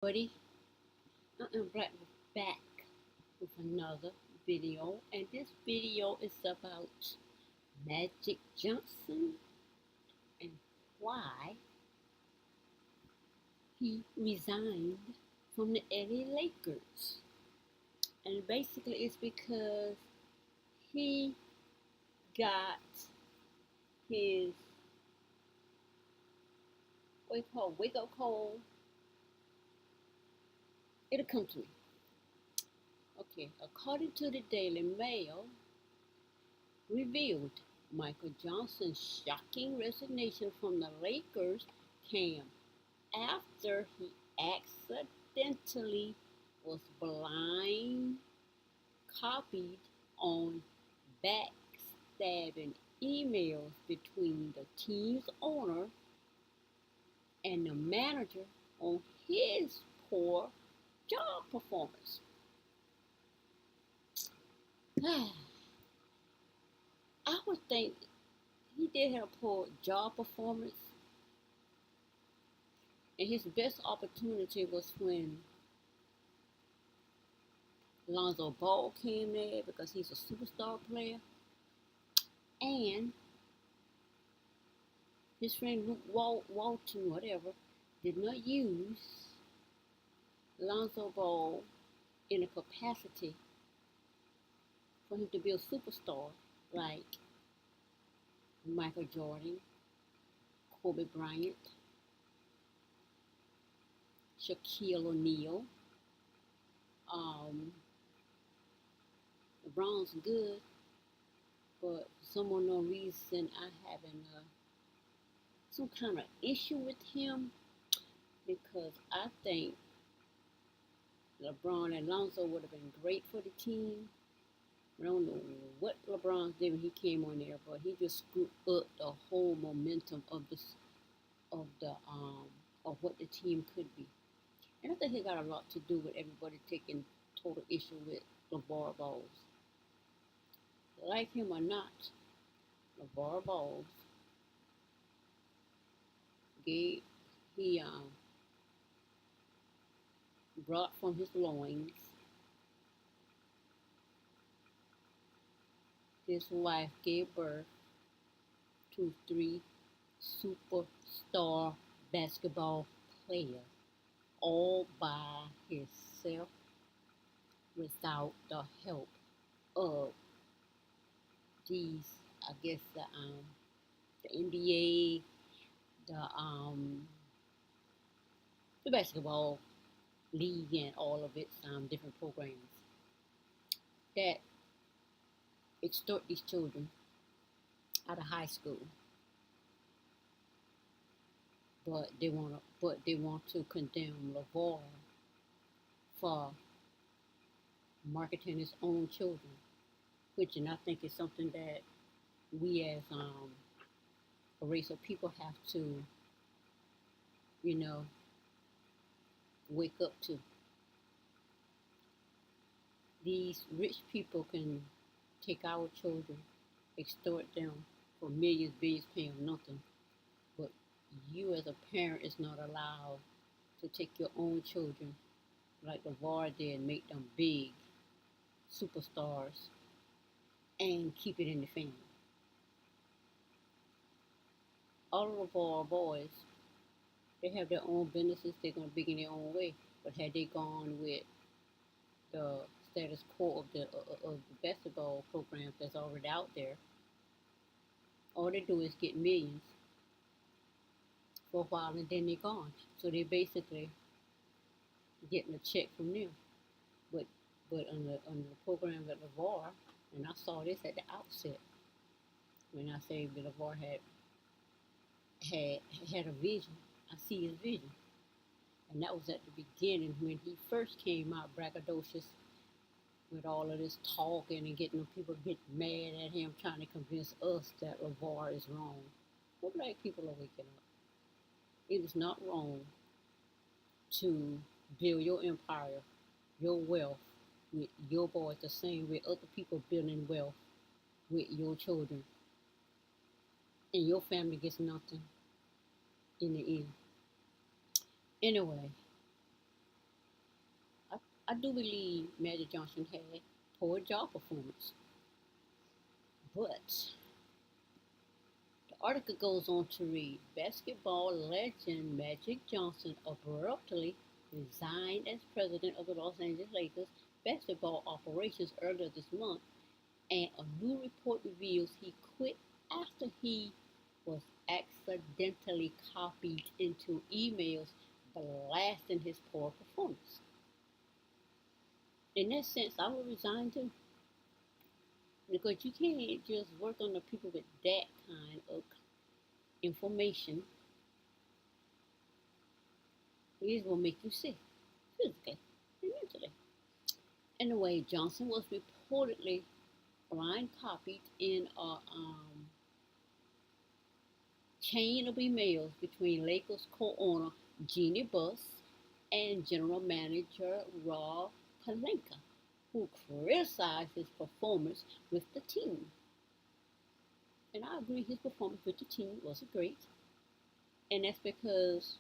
Buddy, I am back with another video, and this video is about Magic Johnson and why he resigned from the LA Lakers. And basically, it's because he got his wake up call. It'll come to me. Okay, according to the Daily Mail, revealed Michael Johnson's shocking resignation from the Lakers came after he accidentally was blind copied on backstabbing emails between the team's owner and the manager on his poor job performance. I would think he did have a poor job performance, and his best opportunity was when Lonzo Ball came there because he's a superstar player, and his friend Luke Walton, whatever, did not use Lonzo Ball in a capacity for him to be a superstar like Michael Jordan, Kobe Bryant, Shaquille O'Neal. LeBron's good, but for some unknown reason, I having some kind of issue with him because I think LeBron and Lonzo would have been great for the team. I don't know what LeBron did when he came on there, but he just screwed up the whole momentum of of what the team could be. And I think it got a lot to do with everybody taking total issue with LeVar Ball. Like him or not, LeVar Ball gave he brought from his loins his wife gave birth to three superstar basketball players all by himself without the help of these, I guess the NBA, the basketball league, and all of its different programs that extort these children out of high school, but they want to condemn LeVar for marketing his own children, which and I think is something that we as a race of people have to, you know, wake up to. These rich people can take our children, extort them for millions, billions, paying nothing. But you as a parent is not allowed to take your own children like LeVar did and make them big superstars and keep it in the family. All of LeVar boys, they have their own businesses, they're going to be in their own way. But had they gone with the status quo of the basketball programs that's already out there, all they do is get millions for a while and then they're gone. So they basically getting a check from them. But on the program at LeVar, and I saw this at the outset when I say that LeVar had a vision. I see his vision. And that was at the beginning when he first came out braggadocious with all of this talking and getting people get mad at him, trying to convince us that LeVar is wrong. Well, black people are waking up. It is not wrong to build your empire, your wealth, with your boys the same way other people building wealth with your children. And your family gets nothing in the end. Anyway, I do believe Magic Johnson had poor job performance, but the article goes on to read basketball legend Magic Johnson abruptly resigned as president of the Los Angeles Lakers basketball operations earlier this month, and a new report reveals he quit after he was accidentally copied into emails blasting his poor performance. In that sense, I would resign too. Because you can't just work on the people with that kind of information. It will make you sick, physically and mentally. Anyway, Johnson was reportedly blind copied in a chain of emails between Lakers co-owner Jeannie Buss and general manager Rob Pelinka, who criticized his performance with the team. And I agree his performance with the team wasn't great. And that's because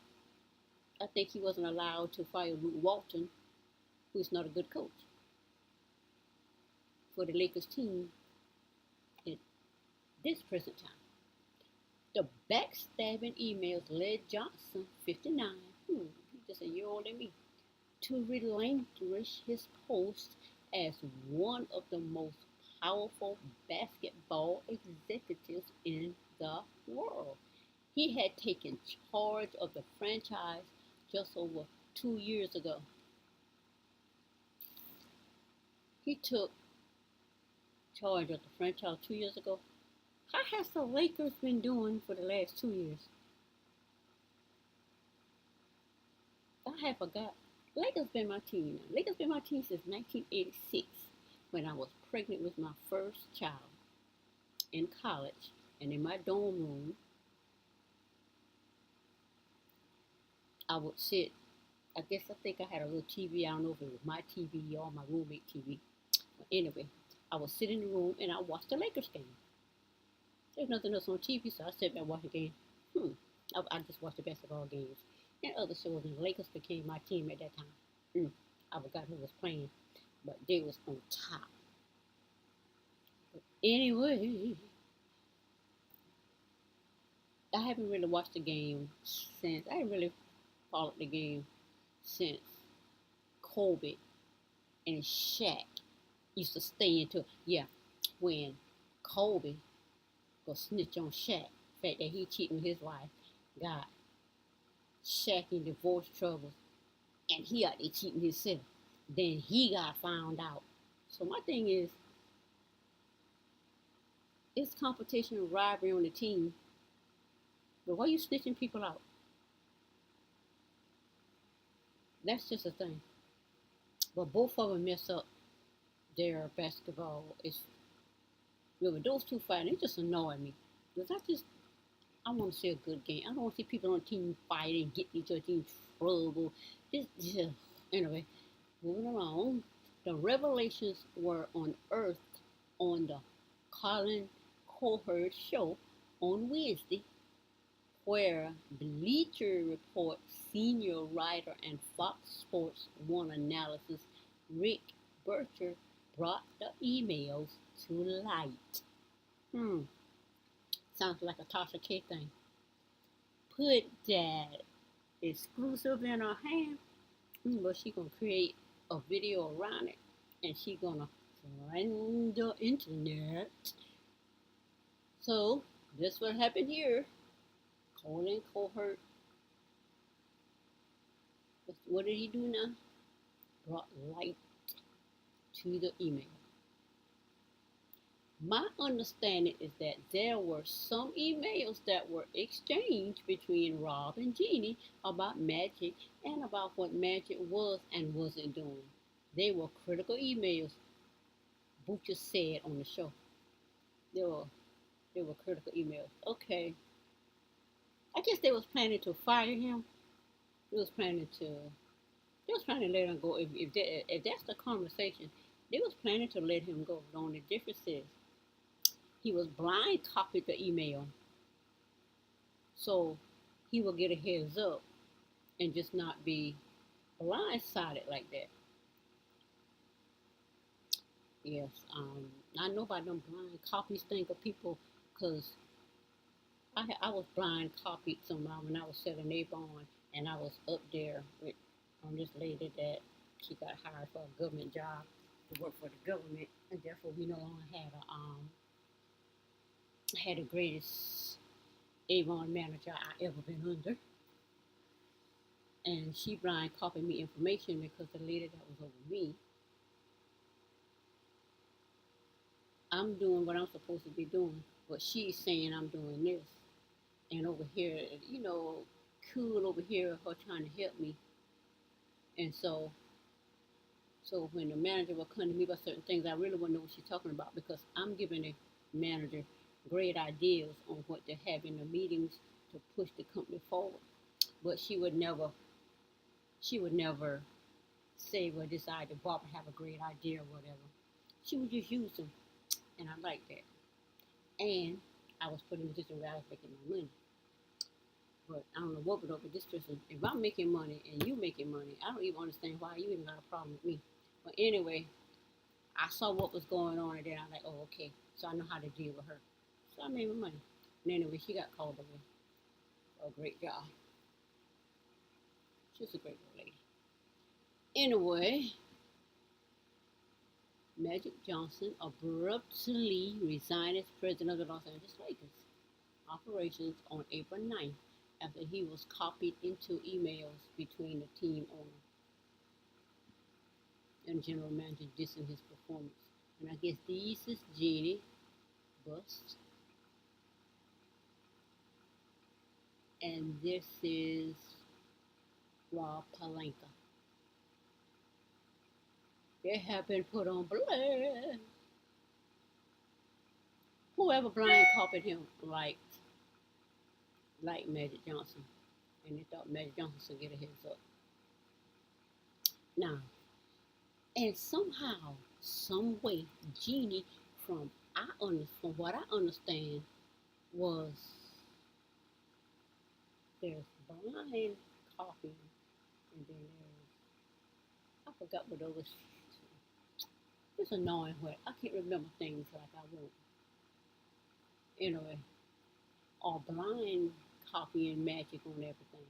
I think he wasn't allowed to fire Luke Walton, who's not a good coach, for the Lakers team at this present time. The backstabbing emails led Johnson, 59, he's just a year older than me, to relinquish his post as one of the most powerful basketball executives in the world. He had taken charge of the franchise just over 2 years ago. He took charge of the franchise 2 years ago. How has the Lakers been doing for the last 2 years? I have forgot. Lakers been my team now. Lakers been my team since 1986, when I was pregnant with my first child in college, and in my dorm room, I would sit. I think I had a little TV. I don't know if it was my TV or my roommate TV. But anyway, I would sit in the room and I watched the Lakers game. There's nothing else on TV, so I sat there and watched the game. I just watched the basketball games and other shows, and the Lakers became my team at that time. I forgot who was playing, but they was on top. But anyway, I haven't really watched the game since. I haven't really followed the game since Kobe and Shaq used to stay into. Yeah, when Kobe go snitch on Shaq, the fact that he cheated with his wife, got Shaq in divorce troubles, and he out there cheating himself. Then he got found out. So my thing is, it's competition and rivalry on the team. But why are you snitching people out? That's just a thing. But both of them mess up their basketball. With those two fighting, it just annoy me. Because I want to see a good game. I don't want to see people on the team fighting, getting each other in trouble. Anyway, moving along. The revelations were unearthed on the Colin Cowherd show on Wednesday, where Bleacher Report senior writer and Fox Sports One analysis Rick Bircher brought the emails to light. Sounds like a Tasha K thing. Put that exclusive in her hand, but she gonna create a video around it, and she gonna find the internet. So this what happened here. Colin Cowherd. What did he do now? Brought light to the email. My understanding is that there were some emails that were exchanged between Rob and Jeannie about Magic and about what Magic was and wasn't doing. They were critical emails, Butcher said on the show. They were critical emails. Okay. I guess they was planning to fire him. They was planning to let him go. If that's the conversation, they was planning to let him go. The only difference is he was blind copied the email, so he will get a heads up and just not be blindsided like that. Yes, I know about them blind copies thing of people, cause I was blind copied somehow when I was selling a bond, and I was up there with this lady that she got hired for a government job to work for the government, and therefore we no longer had the greatest Avon manager I ever been under, and she blind copied me information because the lady that was over me, I'm doing what I'm supposed to be doing, but she's saying I'm doing this, and over here, cool over here, her trying to help me, and so when the manager will come to me about certain things, I really want to know what she's talking about because I'm giving the manager great ideas on what to have in the meetings to push the company forward. But she would never say, well, this idea, Barbara have a great idea or whatever. She would just use them, and I like that. And I was put in a position where I was making my money. But I don't know what would over this person. If I'm making money and you making money, I don't even understand why you even got a problem with me. But anyway, I saw what was going on, and then I'm like, oh, okay. So I know how to deal with her. So I made my money. And anyway, she got called away for a great job. She's a great old lady. Anyway, Magic Johnson abruptly resigned as president of the Los Angeles Lakers operations on April 9th after he was copied into emails between the team owner and general manager dissing his performance. And I guess this is Jeannie Bust, and this is Rob Palenka. They have been put on blast. Whoever blind copied him like Magic Johnson, and they thought Magic Johnson should get a heads up. Now, and somehow, some way, Jeannie, from what I understand, was there's blind copying, and then I forgot what those. It's annoying what I can't remember things like I want. Anyway, or blind copying magic on everything.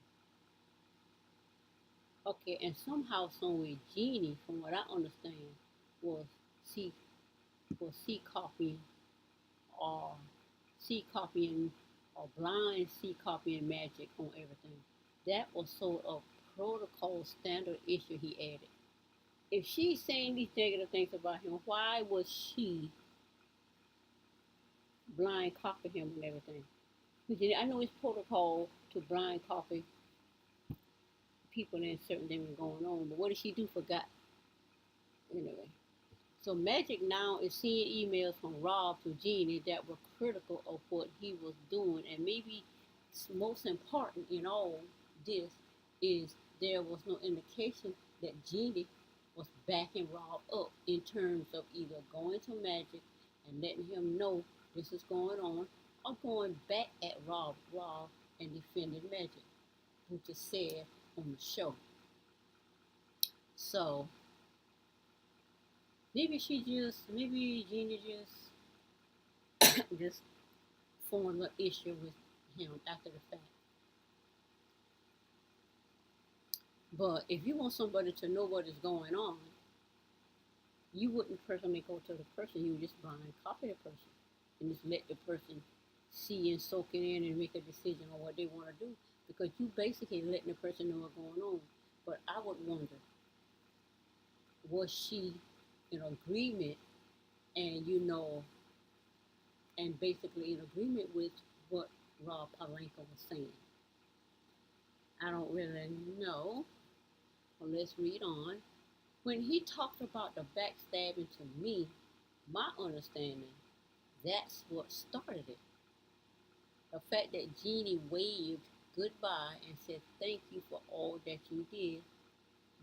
Okay, and somehow, someway, Genie, from what I understand, was C C copying or C copying or blind C copying magic on everything. That was sort of protocol standard issue he added. If she's saying these negative things about him, why was she blind copy him and everything? Because I know it's protocol to blind copy people and certain things going on, but what did she do? Forgot anyway. So Magic now is seeing emails from Rob to Jeannie that were critical of what he was doing, and maybe most important in all this is there was no indication that Jeannie was backing Rob up in terms of either going to Magic and letting him know this is going on, or going back at Rob and defending Magic, which is said on the show. So maybe Jeannie just formed an issue with him after the fact. But if you want somebody to know what is going on, you wouldn't personally go to the person. You would just blind copy the person and just let the person see and soak it in and make a decision on what they want to do, because you basically letting the person know what's going on. But I would wonder, was she in agreement and and basically in agreement with what Rob Palenka was saying? I don't really know. Well, let's read on. When he talked about the backstabbing to me, my understanding, that's what started it. The fact that Jeannie waved goodbye and said thank you for all that you did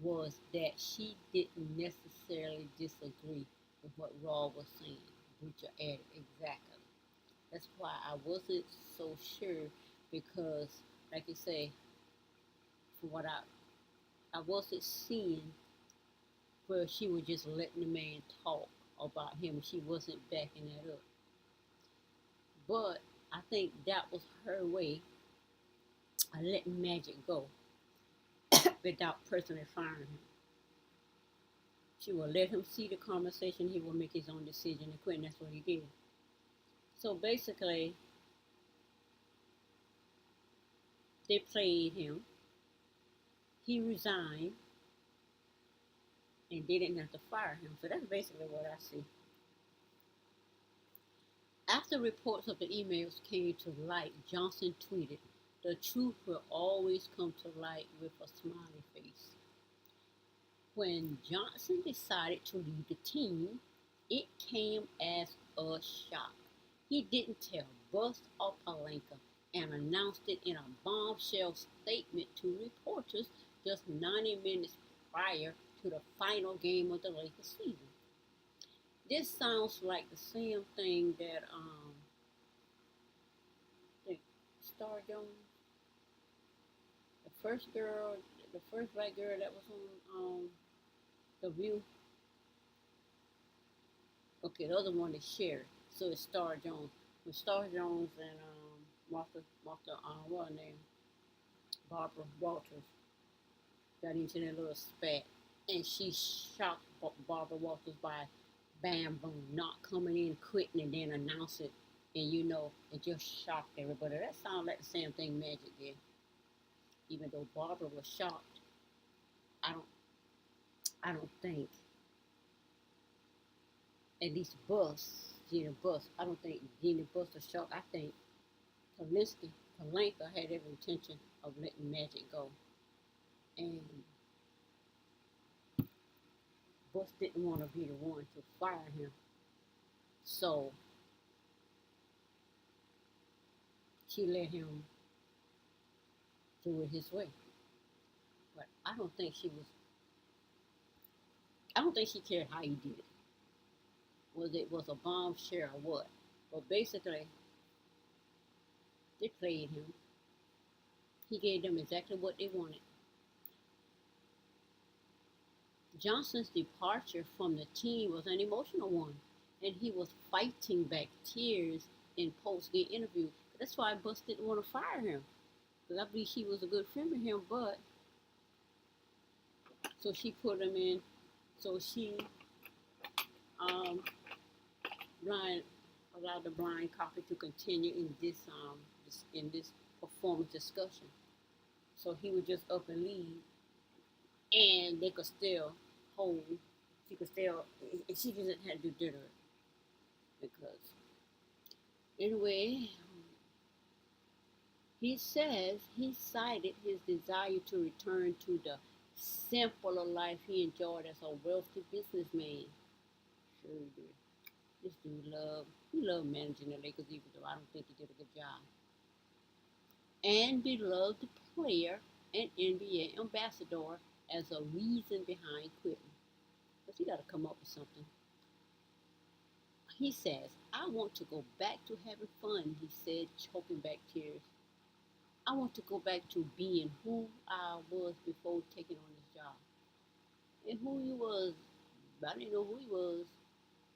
was that she didn't necessarily disagree with what Raw was saying. Butcher added exactly. That's why I wasn't so sure, because, like you say, from what I wasn't seeing where she was just letting the man talk. about him. She wasn't backing that up. But I think that was her way of letting Magic go without personally firing him. She will let him see the conversation. He will make his own decision and quit. And that's what he did. So basically, they played him. He resigned, and they didn't have to fire him. So that's basically what I see. After reports of the emails came to light, Johnson tweeted, "The truth will always come to light," with a smiley face. When Johnson decided to leave the team, it came as a shock. He didn't tell Bust or Palenka and announced it in a bombshell statement to reporters just 90 minutes prior to the final game of the Lakers season. This sounds like the same thing that the Star Jones, the first girl, the first black girl that was on The View. Okay, the other one is Sherry. So it's Star Jones. When Star Jones and what her name? Barbara Walters got into that little spat, and she shocked Barbara Walters by bam boom, not coming in, quitting, and then announce it, and it just shocked everybody. That sounds like the same thing Magic did. Even though Barbara was shocked, I don't, I don't think, at least Gina Bus, I don't think Gina Bus was shocked. I think Palenka had every intention of letting Magic go, and Bus didn't want to be the one to fire him, so she let him do it his way. But I don't think she cared how he did it. Was a bombshell or what? But basically, they played him. He gave them exactly what they wanted. Johnson's departure from the team was an emotional one, and he was fighting back tears in post-game interview. That's why Bus didn't want to fire him, because I believe she was a good friend with him. But so she put him in. So she blind allowed the blind copy to continue in this performance discussion. So he would just up and leave, and they could still hold. She could still, and she just had to do dinner because anyway. He says he cited his desire to return to the simpler life he enjoyed as a wealthy businessman. Sure he did. This dude loved managing the Lakers, even though I don't think he did a good job. And beloved player and NBA ambassador as a reason behind quitting. Because he got to come up with something. He says, "I want to go back to having fun," he said, choking back tears. "I want to go back to being who I was before taking on this job." And who he was, I didn't know who he was.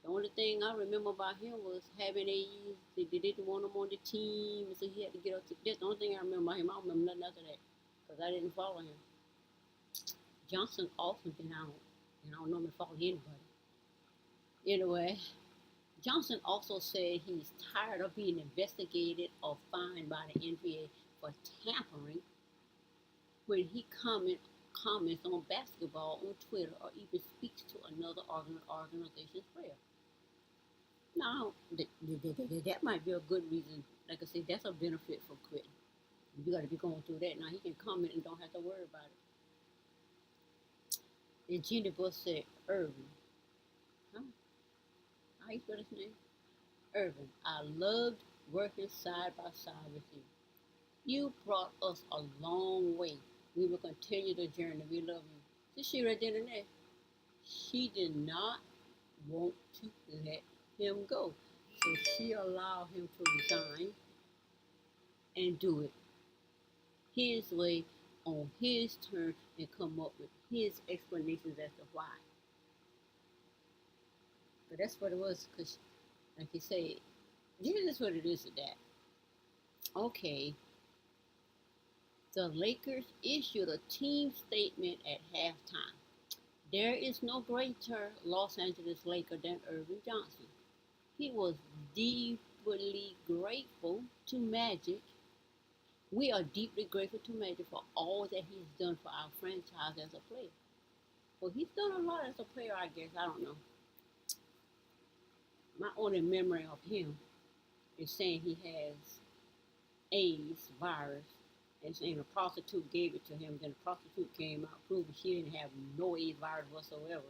The only thing I remember about him was having A's. They didn't want him on the team, so he had to get up to. That's the only thing I remember about him. I don't remember nothing after that because I didn't follow him. Johnson often been out, and I don't normally follow anybody. Anyway, Johnson also said he's tired of being investigated or fined by the NBA for tampering when he comments on basketball on Twitter or even speaks to another organization's player. Now, that might be a good reason. Like I said, that's a benefit for quitting. You got to be going through that. Now, he can comment and don't have to worry about it. And Gina Bush said, "Earvin, huh? How you spell his name? Earvin, I loved working side by side with you. You brought us a long way. We will continue the journey. We love you." See, she right there and there. She did not want to let him go. So she allowed him to resign and do it his way, on his terms, and come up with his explanations as to why. But that's what it was, because, like you say, this is what it is to that. Okay, the Lakers issued a team statement at halftime. There is no greater Los Angeles Laker than Earvin Johnson. He was deeply grateful to Magic. We are deeply grateful to Magic for all that he's done for our franchise as a player. Well, he's done a lot as a player, I guess. I don't know. My only memory of him is saying he has AIDS virus and saying a prostitute gave it to him. Then the prostitute came out proving she didn't have no AIDS virus whatsoever.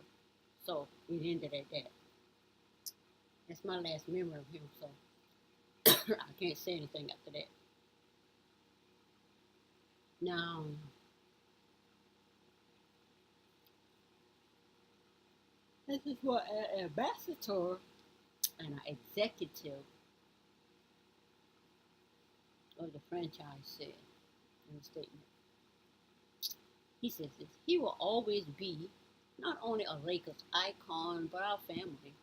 So it ended at that. That's my last memory of him. So I can't say anything after that. Now, this is what an ambassador and an executive of the franchise said in a statement. He says this: he will always be not only a Lakers icon, but our family.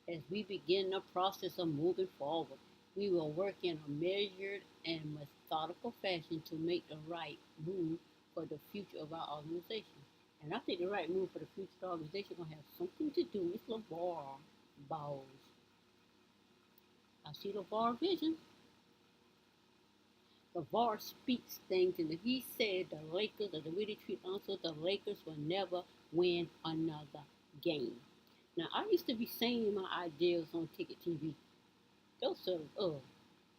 As we begin the process of moving forward, we will work in a measured and methodical fashion to make the right move for the future of our organization. And I think the right move for the future of the organization is going to have something to do with LeVar Balls. I see LeVar vision. LeVar speaks things, and he said the Lakers, or the way they treat also, the Lakers will never win another game. Now, I used to be saying my ideas on Ticket TV. Those sort of,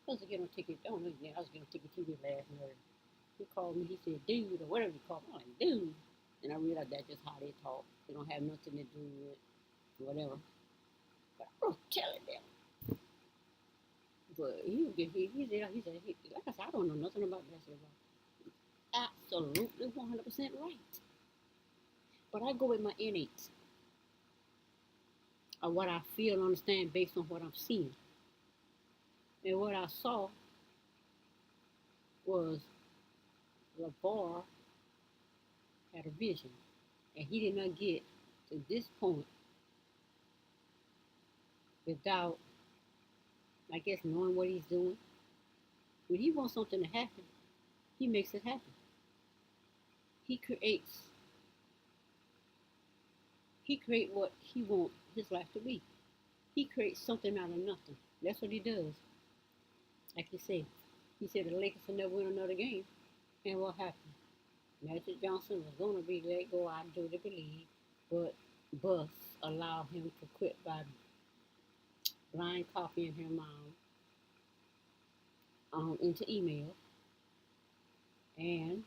I was getting on Ticket, I don't know, I was getting on Ticket TV last night. He called me, he said, dude, or whatever he called me. I'm like, dude. And I realized that's just how they talk. They don't have nothing to do with whatever. But I was telling them. But like I said, I don't know nothing about basketball. Absolutely 100% right. But I go with my innate, or what I feel and understand based on what I'm seeing. And what I saw was LeVar had a vision, and he did not get to this point without, I guess, knowing what he's doing. When he wants something to happen, he makes it happen. He creates. He creates what he wants his life to be. He creates something out of nothing. That's what he does. Like he said the Lakers will never win another game. And what happened? Magic Johnson was going to be let go, I do believe, but Bus allowed him to quit by blind copying him into email. And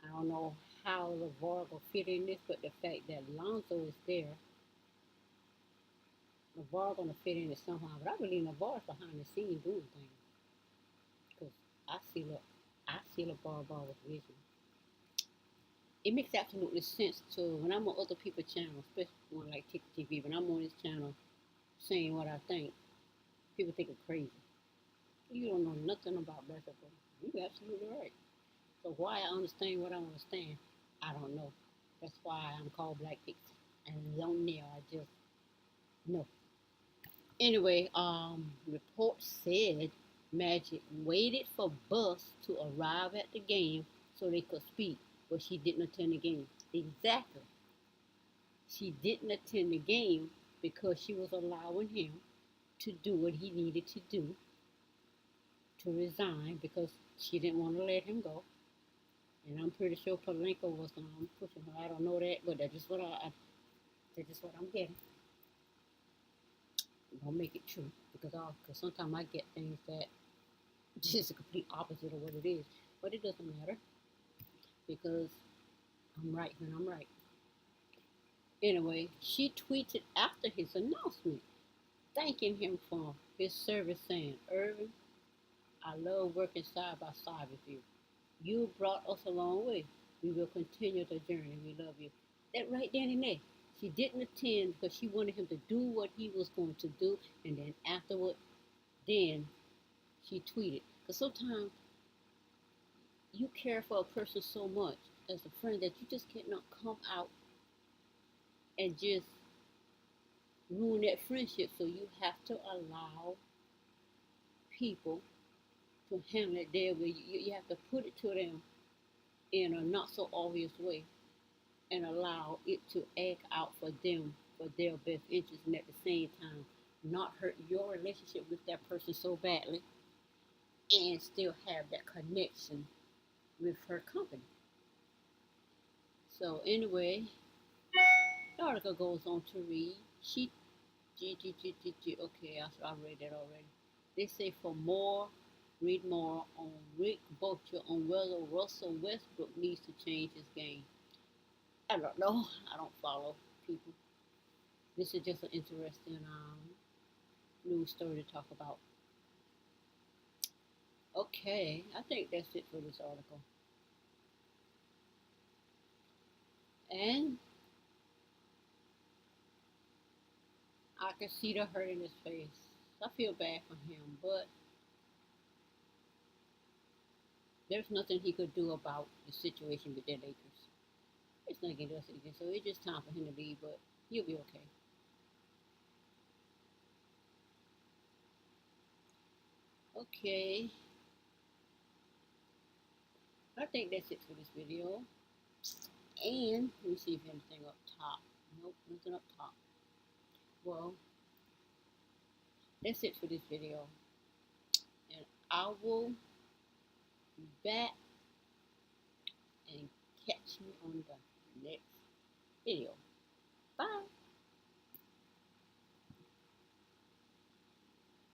I don't know how LeVar will fit in this, but the fact that Lonzo is there, LeVar gonna fit in it somehow. But I believe LeVar's behind the scenes doing things, because I see LeVar Ball with vision. It makes absolutely sense to when I'm on other people's channels, especially one like TV. When I'm on this channel saying what I think, people think I'm crazy. You don't know nothing about basketball. You're absolutely right. So why I understand what I understand, I don't know. That's why I'm called Black PIxi. And don't know, I just know. Anyway, reports said Magic waited for Bus to arrive at the game so they could speak, but she didn't attend the game. Exactly. She didn't attend the game because she was allowing him to do what he needed to do to resign, because she didn't want to let him go. And I'm pretty sure Palenko was pushing her. I don't know that, but that's just what that's just what I'm getting. Don't make it true, because sometimes I get things that just the complete opposite of what it is. But it doesn't matter, because I'm right when I'm right. Anyway, she tweeted after his announcement, thanking him for his service, saying, Earvin, I love working side by side with you. You brought us a long way. We will continue the journey. We love you. That right then and there. She didn't attend because she wanted him to do what he was going to do. And then afterward, then she tweeted. Because sometimes you care for a person so much as a friend that you just cannot come out and just ruin that friendship. So you have to allow people to handle it their way. You have to put it to them in a not so obvious way and allow it to act out for them for their best interest, and at the same time not hurt your relationship with that person so badly and still have that connection with her company. So anyway, the article goes on to read she okay, I read that already. They say for more, read more on Rick Butcher on whether Russell Westbrook needs to change his game. I don't know. I don't follow people. This is just an interesting news story to talk about. Okay, I think that's it for this article. And I can see the hurt in his face. I feel bad for him, but there's nothing he could do about the situation with the Lakers. It's not getting us again, so it's just time for him to leave, but he'll be okay. Okay, I think that's it for this video. And let me see if anything up top. Nope, nothing up top. Well, that's it for this video. And I will be back and catch me on the next video. Bye.